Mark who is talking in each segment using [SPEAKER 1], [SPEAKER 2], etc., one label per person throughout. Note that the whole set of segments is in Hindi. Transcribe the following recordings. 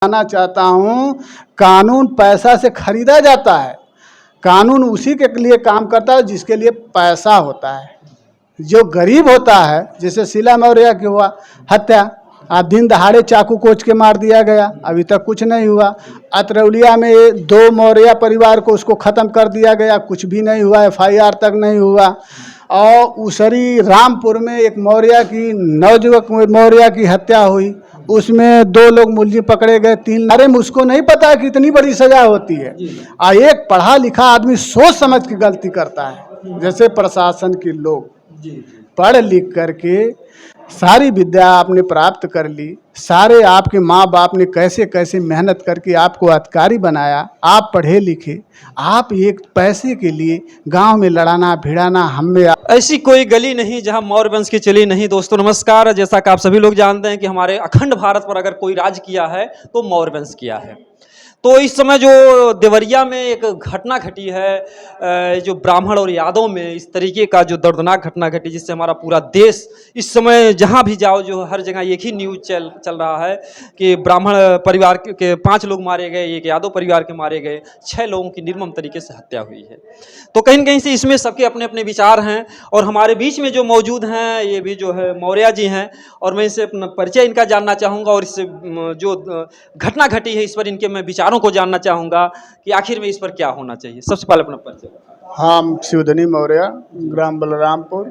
[SPEAKER 1] बताना चाहता हूँ, कानून पैसा से खरीदा जाता है। कानून उसी के लिए काम करता है जिसके लिए पैसा होता है। जो गरीब होता है, जैसे शीला मौर्य की हुआ हत्या, दिन दहाड़े चाकू कोच के मार दिया गया, अभी तक कुछ नहीं हुआ। अतरौलिया में 2 मौर्य परिवार को उसको ख़त्म कर दिया गया, कुछ भी नहीं हुआ, FIR तक नहीं हुआ। और उसरी रामपुर में एक मौर्य की नवयुवक मौर्य की हत्या हुई, उसमें 2 लोग मुलजिम पकड़े गए, 3। अरे मुझको नहीं पता कि इतनी बड़ी सजा होती है। एक पढ़ा लिखा आदमी सोच समझ के गलती करता है। जैसे प्रशासन के लोग पढ़ लिख करके सारी विद्या आपने प्राप्त कर ली, सारे आपके माँ बाप ने कैसे कैसे मेहनत करके आपको अधिकारी बनाया, आप पढ़े लिखे, आप एक पैसे के लिए गांव में लड़ाना भिड़ाना हमें।
[SPEAKER 2] ऐसी कोई गली नहीं जहां मौर्य वंश की चली नहीं। दोस्तों नमस्कार, जैसा कि आप सभी लोग जानते हैं कि हमारे अखंड भारत पर अगर कोई राज किया है तो मौर्य वंश किया है। तो इस समय जो देवरिया में एक घटना घटी है, जो ब्राह्मण और यादव में इस तरीके का जो दर्दनाक घटना घटी, जिससे हमारा पूरा देश इस समय जहां भी जाओ जो हर जगह एक ही न्यूज़ चल रहा है कि ब्राह्मण परिवार के 5 लोग मारे गए, एक यादव परिवार के मारे गए, 6 लोगों की निर्मम तरीके से हत्या हुई है। तो कहीं न कहीं से इसमें सबके अपने अपने विचार हैं। और हमारे बीच में जो मौजूद हैं ये भी जो है मौर्य जी हैं, और मैं इनसे अपना परिचय इनका जानना चाहूँगा और इससे जो घटना घटी है इस पर इनके मैं विचारों को जानना चाहूँगा कि आखिर में इस पर क्या होना चाहिए। सबसे पहले अपना परिचय।
[SPEAKER 1] हम शिवधनी मौर्य, ग्राम बलरामपुर,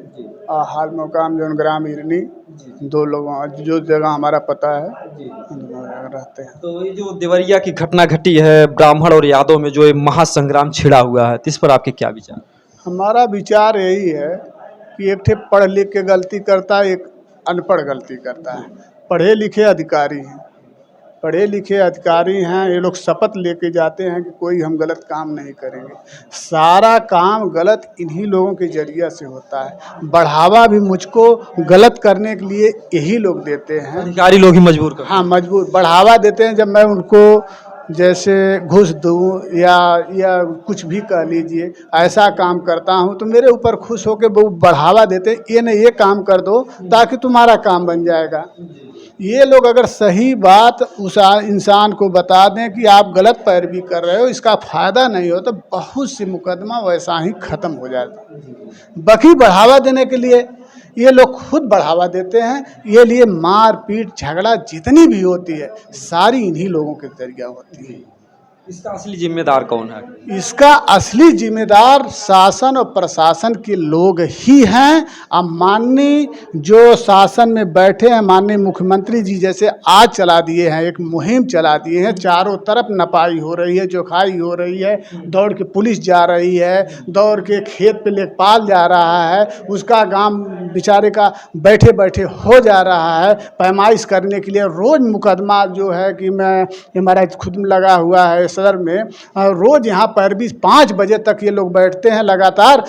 [SPEAKER 1] हाल मुकाम जो ग्राम इरनी, 2 लोगों जो जगह हमारा पता है रहते हैं।
[SPEAKER 2] तो ये जो देवरिया की घटना घटी है ब्राह्मण और यादव में जो ये महासंग्राम छिड़ा हुआ है, तो इस पर आपके क्या विचार?
[SPEAKER 1] हमारा विचार यही है कि एक ठे पढ़ लिख के गलती करता है, एक अनपढ़ गलती करता है। पढ़े लिखे अधिकारी हैं, पढ़े लिखे अधिकारी हैं, ये लोग शपथ लेके जाते हैं कि कोई हम गलत काम नहीं करेंगे। सारा काम गलत इन्हीं लोगों के जरिए से होता है। बढ़ावा भी मुझको गलत करने के लिए यही लोग देते हैं,
[SPEAKER 2] अधिकारी लोग ही मजबूर कर।
[SPEAKER 1] हाँ, मजबूर बढ़ावा देते हैं। जब मैं उनको जैसे घूस दूँ या कुछ भी कह लीजिए, ऐसा काम करता हूँ तो मेरे ऊपर खुश होकर वो बढ़ावा देते हैं, ये नहीं ये काम कर दो ताकि तुम्हारा काम बन जाएगा। ये लोग अगर सही बात उस इंसान को बता दें कि आप गलत पैरवी कर रहे हो, इसका फ़ायदा नहीं हो, तो बहुत सी मुकदमा वैसा ही ख़त्म हो जाता। बाकी बढ़ावा देने के लिए ये लोग खुद बढ़ावा देते हैं। ये लिए मार पीट झगड़ा जितनी भी होती है सारी इन्हीं लोगों के जरिए होती है।
[SPEAKER 2] इसका असली जिम्मेदार कौन है?
[SPEAKER 1] इसका असली जिम्मेदार शासन और प्रशासन के लोग ही हैं। अब माननीय जो शासन में बैठे हैं, माननीय मुख्यमंत्री जी जैसे आज चला दिए हैं, एक मुहिम चला दिए हैं, चारों तरफ नपाई हो रही है, जोखाई हो रही है, दौड़ के पुलिस जा रही है, दौड़ के खेत पे लेखपाल जा रहा है, उसका काम बेचारे का बैठे बैठे हो जा रहा है। पैमाइश करने के लिए रोज़ मुकदमा जो है कि मैं हमारा खुद में लगा हुआ है सदर में, रोज़ यहाँ पैरवी 5 बजे तक ये लोग बैठते हैं लगातार।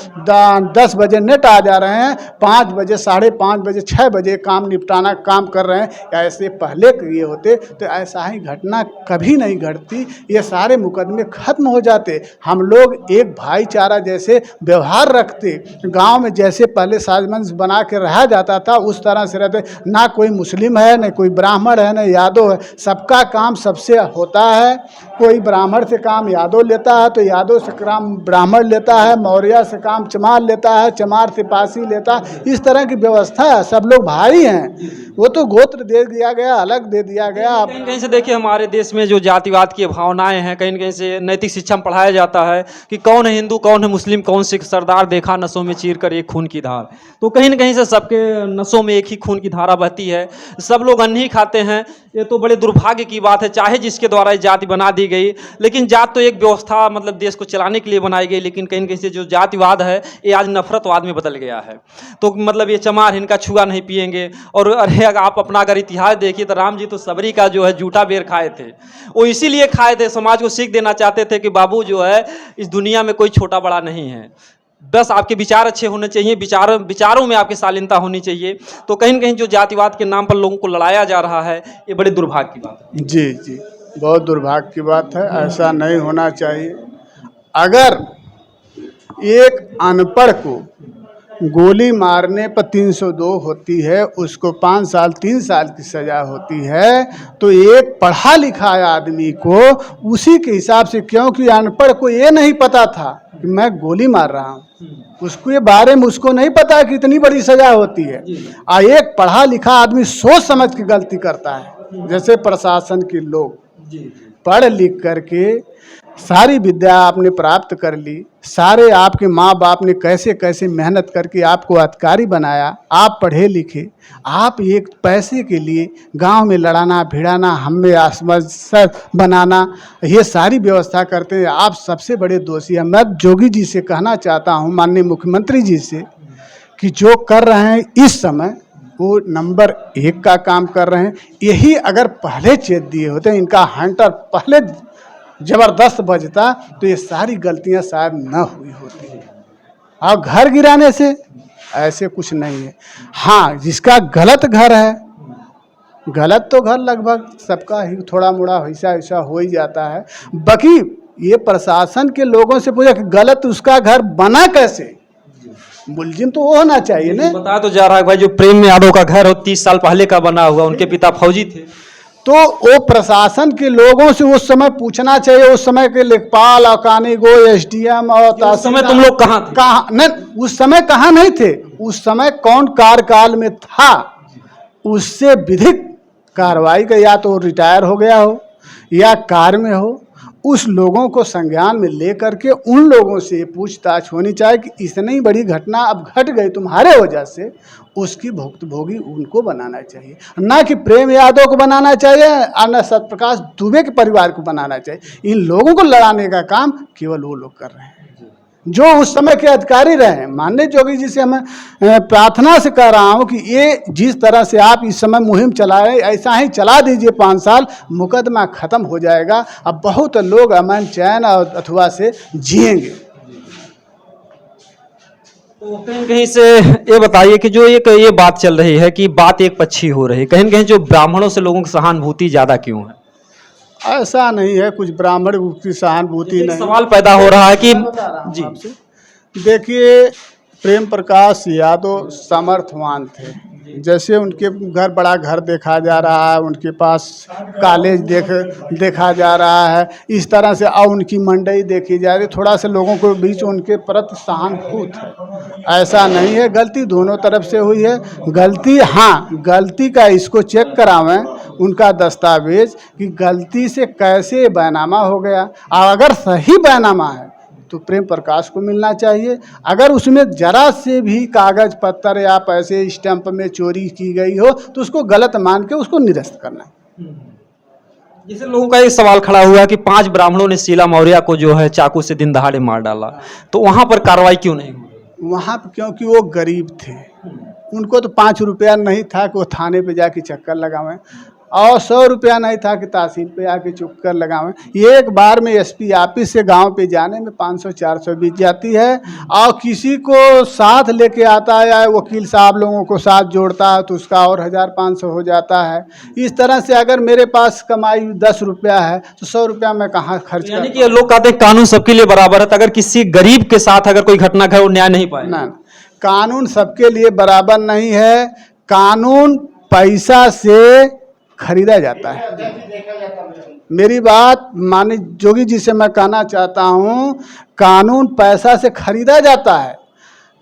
[SPEAKER 1] 10 बजे नेट आ जा रहे हैं, 5 बजे 5:30 बजे 6 बजे काम निपटाना काम कर रहे हैं। ऐसे पहले ये होते तो ऐसा ही घटना कभी नहीं घटती, ये सारे मुकदमे ख़त्म हो जाते। हम लोग एक भाईचारा जैसे व्यवहार रखते, गांव में जैसे पहले साजमंज बना के रहा जाता था उस तरह से रहते। ना कोई मुस्लिम है, ना कोई ब्राह्मण है, ना यादव है, सबका काम सबसे होता है। कोई ब्राह्मण से काम यादव लेता है तो यादव से काम ब्राह्मण लेता है, मौर्य से काम चमार लेता है, चमार से पासी लेता है। इस तरह की व्यवस्था है, सब लोग भाई हैं। वो तो गोत्र दे दिया गया, अलग दे दिया गया।
[SPEAKER 2] कहीं कहीं से देखिए हमारे देश में जो जातिवाद की भावनाएं हैं, कहीं कहीं से नैतिक शिक्षा में पढ़ाया जाता है कि कौन है हिंदू, कौन है मुस्लिम, कौन सिख, सरदार देखा नसों में चीर कर एक खून की धार। तो कहीं न कहीं से सबके नसों में एक ही खून की धारा बहती है, सब लोग अन्न ही खाते हैं। ये तो बड़े दुर्भाग्य की बात है, चाहे जिसके द्वारा ये जाति बना दी गई, लेकिन जात तो एक व्यवस्था मतलब देश को चलाने के लिए बनाई गई। लेकिन कहीं कहीं से जो जातिवाद है ये आज नफरतवाद में बदल गया है। तो मतलब ये चमार इनका छुआ नहीं पिएंगे। और अरे आप अपना अगर इतिहास देखिए तो राम जी तो सबरी का जो है जूठा बेर खाए थे। वो इसीलिए खाए थे, समाज को सीख देना चाहते थे कि बाबू जो है इस दुनिया में कोई छोटा बड़ा नहीं है, बस आपके विचार अच्छे होने चाहिए, विचारों में आपकी शालीनता होनी चाहिए। तो कहीं न कहीं जो जातिवाद के नाम पर लोगों को लड़ाया जा रहा है ये बड़े दुर्भाग्य की बात है।
[SPEAKER 1] जी जी, बहुत दुर्भाग्य की बात है, ऐसा नहीं होना चाहिए। अगर एक अनपढ़ को गोली मारने पर 302 होती है, उसको 5 साल 3 साल की सज़ा होती है, तो एक पढ़ा लिखा आदमी को उसी के हिसाब से, क्योंकि अनपढ़ को ये नहीं पता था कि मैं गोली मार रहा हूँ, उसको ये बारे में उसको नहीं पता कि इतनी बड़ी सज़ा होती है। एक पढ़ा लिखा आदमी सोच समझ के गलती करता है। जैसे प्रशासन के लोग पढ़ लिख करके सारी विद्या आपने प्राप्त कर ली, सारे आपके माँ बाप ने कैसे कैसे मेहनत करके आपको अधिकारी बनाया, आप पढ़े लिखे, आप एक पैसे के लिए गांव में लड़ाना भिड़ाना, हमें आसमसर बनाना, ये सारी व्यवस्था करते हैं। आप सबसे बड़े दोषी हैं। मैं जोगी जी से कहना चाहता हूं, माननीय मुख्यमंत्री जी से, कि जो कर रहे हैं इस समय वो नंबर 1 का काम कर रहे हैं। यही अगर पहले चेत दिए होते, इनका हंटर पहले जबरदस्त बजता, तो ये सारी गलतियां शायद न हुई होती। और घर गिराने से ऐसे कुछ नहीं है। हाँ, जिसका गलत घर है, गलत तो घर लगभग सबका ही थोड़ा मोड़ा ऐसा ऐसा हो ही जाता है। बाकी ये प्रशासन के लोगों से पूछा कि गलत उसका घर बना कैसे, मुलजिम तो वो होना चाहिए ना।
[SPEAKER 2] बता तो जा रहा है भाई, जो प्रेम यादव का घर हो 30 साल पहले का बना हुआ, उनके पिता फौजी थे,
[SPEAKER 1] तो वो प्रशासन के लोगों से उस समय पूछना चाहिए। उस समय के लेखपाल और कानीगो एसडीएम और
[SPEAKER 2] उस समय तुम लोग कहाँ थे?
[SPEAKER 1] कहाँ नहीं, उस समय कहाँ नहीं थे। उस समय कौन कार्यकाल में था, उससे विधिक कार्रवाई का, या तो रिटायर हो गया हो या कार में हो, उस लोगों को संज्ञान में लेकर के उन लोगों से पूछताछ होनी चाहिए कि इतनी बड़ी घटना अब घट गई तुम्हारे वजह से, उसकी भुक्तभोगी उनको बनाना चाहिए, ना कि प्रेम यादव को बनाना चाहिए और न सत्यप्रकाश दुबे के परिवार को बनाना चाहिए। इन लोगों को लड़ाने का काम केवल वो लोग कर रहे हैं जो उस समय के अधिकारी रहे। माननीय जोगी जी से मैं प्रार्थना से कह रहा हूं कि ये जिस तरह से आप इस समय मुहिम चलाए, ऐसा ही चला दीजिए। 5 साल मुकदमा खत्म हो जाएगा। अब बहुत लोग अमन चैन और अथवा से जिएंगे।
[SPEAKER 2] तो कहीं कहीं से ये बताइए कि जो ये बात चल रही है कि बात एक पक्षी हो रही है, कहीं न कहीं जो ब्राह्मणों से लोगों की सहानुभूति ज़्यादा क्यों है?
[SPEAKER 1] ऐसा नहीं है, कुछ ब्राह्मण की सहानुभूति नहीं।
[SPEAKER 2] सवाल पैदा हो रहा है कि जी,
[SPEAKER 1] देखिए, प्रेम प्रकाश यादव समर्थवान थे। जैसे उनके घर बड़ा घर देखा जा रहा है, उनके पास कॉलेज देखा जा रहा है, इस तरह से और उनकी मंडई देखी जा रही, थोड़ा सा लोगों के बीच उनके प्रति सहानुभूत है। ऐसा नहीं है, गलती दोनों तरफ से हुई है। गलती, हाँ, गलती का इसको चेक करावें उनका दस्तावेज कि गलती से कैसे बैनामा हो गया, और अगर सही बैनामा है तो प्रेम प्रकाश को मिलना चाहिए। अगर उसमें जरा से भी कागज पत्तर या पैसे स्टैंप में चोरी की गई हो तो उसको गलत मान के उसको निरस्त करना है।
[SPEAKER 2] जैसे लोगों का एक सवाल खड़ा हुआ कि 5 ब्राह्मणों ने शीला मौर्य को जो है चाकू से दिन दहाड़े मार डाला, तो वहां पर कार्रवाई क्यों नहीं हुई?
[SPEAKER 1] वहाँ पर क्योंकि वो गरीब थे, उनको तो 5 रुपया नहीं था कि वो थाने पे जाके चक्कर लगावें, और 100 रुपया नहीं था कि तहसील पे आके चक्कर लगावें। एक बार में एसपी ऑफिस से गांव पे जाने में 500-400 बीत जाती है, और किसी को साथ लेके आता है या वकील साहब लोगों को साथ जोड़ता है तो उसका और 1000-500 हो जाता है। इस तरह से अगर मेरे पास कमाई 10 रुपया है तो 100 रुपया मैं कहाँ खर्च
[SPEAKER 2] यानी कि लोग कहते हैं कानून सबके लिए बराबर है, तो अगर किसी गरीब के साथ अगर कोई घटना घटे वो न्याय नहीं पाए?
[SPEAKER 1] ना, कानून सबके लिए बराबर नहीं है। कानून पैसा से खरीदा जाता है। मेरी बात माननीय जोगी जी से मैं कहना चाहता हूँ, कानून पैसा से खरीदा जाता है।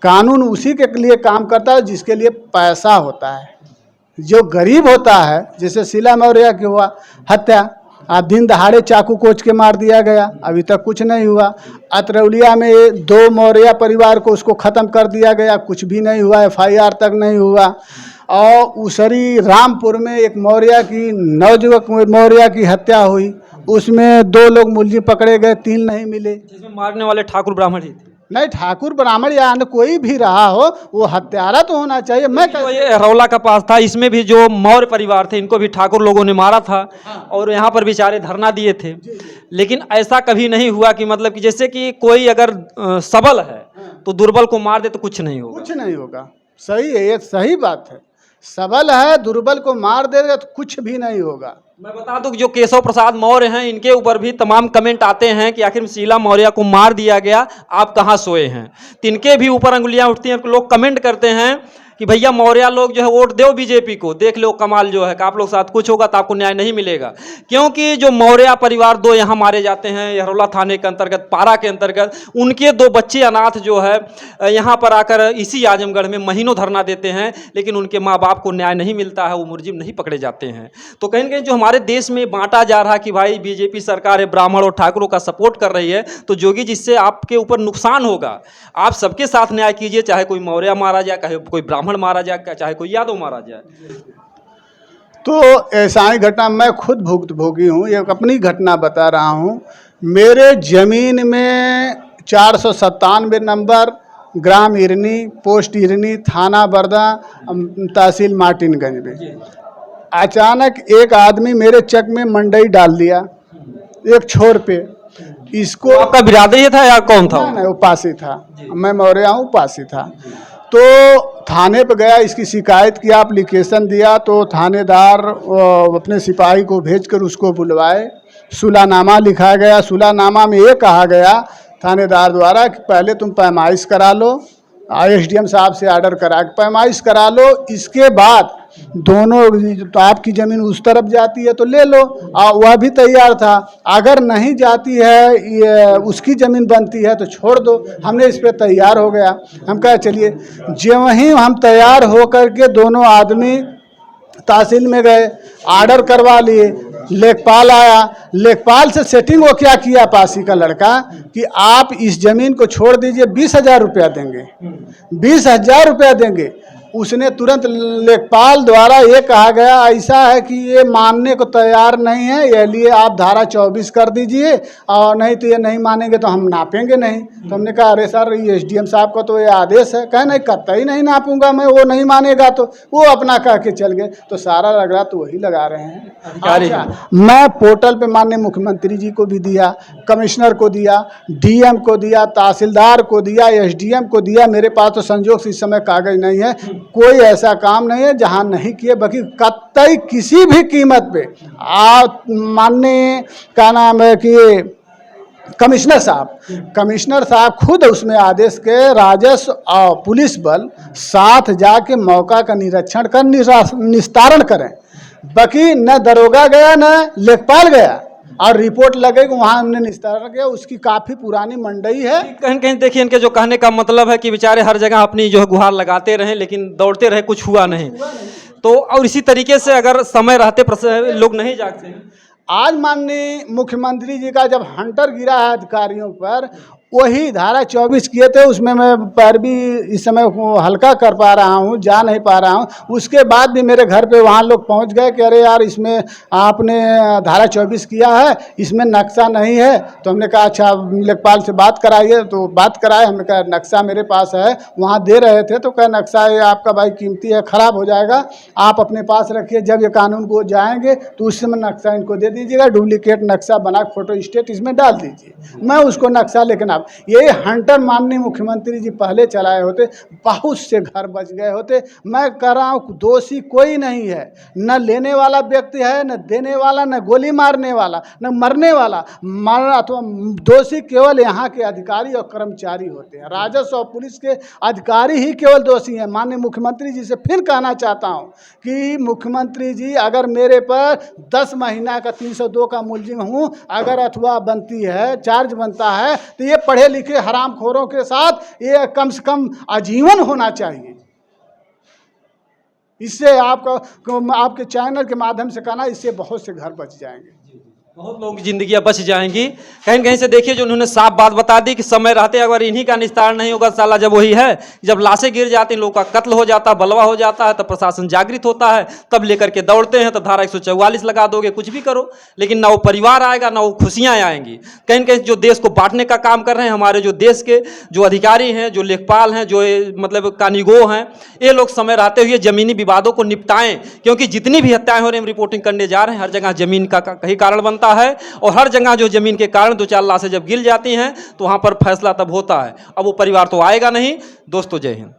[SPEAKER 1] कानून उसी के लिए काम करता है जिसके लिए पैसा होता है। जो गरीब होता है, जैसे शीला मौर्य की हुआ हत्या, आप दिन दहाड़े चाकू कोच के मार दिया गया, अभी तक कुछ नहीं हुआ। अतरौलिया में 2 मौर्य परिवार को उसको ख़त्म कर दिया गया, कुछ भी नहीं हुआ, FIR तक नहीं हुआ। और उसरी रामपुर में एक मौर्य की, नवयुवक मौर्य की हत्या हुई, उसमें 2 लोग मुलजिम पकड़े गए, 3 नहीं मिले।
[SPEAKER 2] जिसमें मारने वाले ठाकुर ब्राह्मण ही थे?
[SPEAKER 1] नहीं, ठाकुर ब्राह्मण या अन्य कोई भी रहा हो, वो हत्यारा तो होना चाहिए। मैं
[SPEAKER 2] तो ये रौला का पास था, इसमें भी जो मौर्य परिवार थे इनको भी ठाकुर लोगों ने मारा था, और यहाँ पर बेचारे धरना दिए थे। लेकिन ऐसा कभी नहीं हुआ कि मतलब कि जैसे कि कोई अगर सबल है तो दुर्बल को मार दे तो कुछ नहीं होगा?
[SPEAKER 1] कुछ नहीं होगा। सही है, ये सही बात है। सबल है, दुर्बल को मार देगा तो कुछ भी नहीं होगा।
[SPEAKER 2] मैं बता दूं कि जो केशव प्रसाद मौर्य हैं, इनके ऊपर भी तमाम कमेंट आते हैं कि आखिर शीला मौर्य को मार दिया गया, आप कहाँ सोए हैं। तो इनके भी ऊपर अंगुलियां उठती हैं, लोग कमेंट करते हैं कि भैया मौर्य लोग जो है वोट दो बीजेपी को, देख लो कमाल जो है कि आप लोग साथ कुछ होगा तो आपको न्याय नहीं मिलेगा। क्योंकि जो मौर्य परिवार दो यहाँ मारे जाते हैं यहरोला थाने के अंतर्गत, पारा के अंतर्गत, उनके 2 बच्चे अनाथ जो है यहाँ पर आकर इसी आजमगढ़ में महीनों धरना देते हैं, लेकिन उनके माँ बाप को न्याय नहीं मिलता है, वो मुलजिम नहीं पकड़े जाते हैं। तो कहीं ना कहीं जो हमारे देश में बांटा जा रहा कि भाई बीजेपी सरकार है ब्राह्मण और ठाकुरों का सपोर्ट कर रही है, तो जोगी जी इससे आपके ऊपर नुकसान होगा। आप सबके साथ न्याय कीजिए, चाहे कोई मौर्य मारा जाए, चाहे कोई ब्राह्मण मारा जाए, चाहे कोई यादव मारा जाए।
[SPEAKER 1] तो ऐसा ही घटना मैं खुद भुक्तभोगी हूँ, एक अपनी घटना बता रहा हूँ। मेरे ज़मीन में 497 नंबर, ग्राम इरनी, पोस्ट इरनी, थाना बरदा, तहसील मार्टिनगंज में अचानक एक आदमी मेरे चक में मंडई डाल दिया, एक छोर पे। इसको
[SPEAKER 2] आपका बिरादरी था या कौन था?
[SPEAKER 1] नहीं, वो पासी था, मैं मौर्य हूँ, पासी था। तो थाने पे गया, इसकी शिकायत किया, एप्लीकेशन दिया, तो थानेदार अपने सिपाही को भेजकर उसको बुलवाए, सुलहनामा लिखा गया। सुलहनामा में ये कहा गया थानेदार द्वारा कि पहले तुम पैमाइश करा लो, एसडीएम साहब से ऑर्डर करा के पैमाइश करा लो, इसके बाद दोनों तो आपकी ज़मीन उस तरफ जाती है तो ले लो। वह भी तैयार था, अगर नहीं जाती है, ये उसकी ज़मीन बनती है तो छोड़ दो। हमने इस पे तैयार हो गया। हम कहा चलिए, जो वहीं हम तैयार हो कर के दोनों आदमी तहसील में गए, ऑर्डर करवा लिए। लेखपाल आया, लेखपाल से सेटिंग वो क्या किया पासी का लड़का कि आप इस ज़मीन को छोड़ दीजिए, 20,000 रुपया देंगे, 20,000 रुपया देंगे। उसने तुरंत लेखपाल द्वारा ये कहा गया ऐसा है कि ये मानने को तैयार नहीं है, ये लिए आप धारा 24 कर दीजिए, और नहीं तो ये नहीं मानेंगे तो हम नापेंगे नहीं। तो हमने कहा अरे सर, ये एसडीएम साहब का तो ये आदेश है। कहे नहीं, कतई नहीं नापूंगा मैं, वो नहीं मानेगा तो। वो अपना कह के चल गए। तो सारा रगड़ा तो वही लगा रहे हैं। अच्छा, मैं पोर्टल पे माननीय मुख्यमंत्री जी को भी दिया, कमिश्नर को दिया, डीएम को दिया, तहसीलदार को दिया, एसडीएम को दिया। मेरे पास तो संजोग से इस समय कागज नहीं है, कोई ऐसा काम नहीं है जहां नहीं किए। बाकी कतई किसी भी कीमत पे आप माननीय का नाम है कि कमिश्नर साहब खुद उसमें आदेश के राजस्व और पुलिस बल साथ जाके मौका का निरीक्षण कर निस्तारण करें। बाकी न दरोगा गया न लेखपाल गया, और रिपोर्ट लगेगी वहाँ हमने निस्तारण किया। उसकी काफ़ी पुरानी मंडई है।
[SPEAKER 2] कहीं कहीं देखिए, इनके जो कहने का मतलब है कि बेचारे हर जगह अपनी जो है गुहार लगाते रहे, लेकिन दौड़ते रहे, कुछ हुआ नहीं। तो और इसी तरीके से अगर समय रहते लोग नहीं जागते।
[SPEAKER 1] आज माननीय मुख्यमंत्री जी का जब हंटर गिरा है अधिकारियों पर, वही धारा 24 किए थे, उसमें मैं पैरवी इस समय हल्का कर पा रहा हूँ, जा नहीं पा रहा हूँ। उसके बाद भी मेरे घर पे वहाँ लोग पहुँच गए कि अरे यार, इसमें आपने धारा 24 किया है, इसमें नक्शा नहीं है। तो हमने कहा अच्छा लेखपाल से बात कराइए। तो बात कराए, हमने कहा नक्शा मेरे पास है, वहाँ दे रहे थे। तो कहा नक्शा ये आपका भाई कीमती है, ख़राब हो जाएगा, आप अपने पास रखिए, जब ये कानून को जाएंगे तो उस समय नक्शा इनको दे दीजिएगा, डुप्लीकेट नक्शा बना फोटो स्टेट इसमें डाल दीजिए। मैं उसको नक्शा, लेकिन ये हंटर माननीय मुख्यमंत्री जी पहले चलाए होते, बहुत से घर बच गए होते। मैं कह रहा हूँ दोषी कोई नहीं है, न लेने वाला व्यक्ति है, न देने वाला, न गोली मारने वाला, न मरने वाला। अथवा दोषी केवल यहाँ के अधिकारी और कर्मचारी होते हैं। राजस्व और पुलिस के अधिकारी ही केवल दोषी हैं। माननीय मुख्यमंत्री जी से फिर कहना चाहता हूँ कि मुख्यमंत्री जी, अगर मेरे पर 10 महीना का 302 का मुलजिम हूँ, अगर अथवा बनती है, चार्ज बनता है, तो ये पढ़े लिखे हरामखोरों के साथ ये कम से कम आजीवन होना चाहिए। इससे आपके चैनल के माध्यम से कहना, इससे बहुत से घर बच जाएंगे,
[SPEAKER 2] बहुत लोगों की जिंदगियां बच जाएंगी। कहीं कहीं से देखिए, जो उन्होंने साफ बात बता दी कि समय रहते अगर इन्हीं का निस्तारण नहीं होगा, साला जब वही है, जब लाशें गिर जाती हैं, लोगों का कत्ल हो जाता है, बलवा हो जाता है, तब प्रशासन जागृत होता है, तब लेकर के दौड़ते हैं, तब धारा 144 लगा दोगे, कुछ भी करो, लेकिन ना वो परिवार आएगा, ना वो खुशियाँ आएंगी। कहीं कहीं जो देश को बांटने का काम कर रहे हैं हमारे जो देश के जो अधिकारी हैं, जो लेखपाल हैं, जो मतलब कानूनगो हैं, ये लोग समय रहते हुए ज़मीनी विवादों को निपटाएं। क्योंकि जितनी भी हत्याएं हो रही हैं, हम रिपोर्टिंग करने जा रहे हैं, हर जगह ज़मीन का कहीं कारण बनता है, और हर जगह जो जमीन के कारण 2-4 लाशें जब गिर जाती हैं तो वहां पर फैसला तब होता है। अब वो परिवार तो आएगा नहीं। दोस्तों, जय हिंद।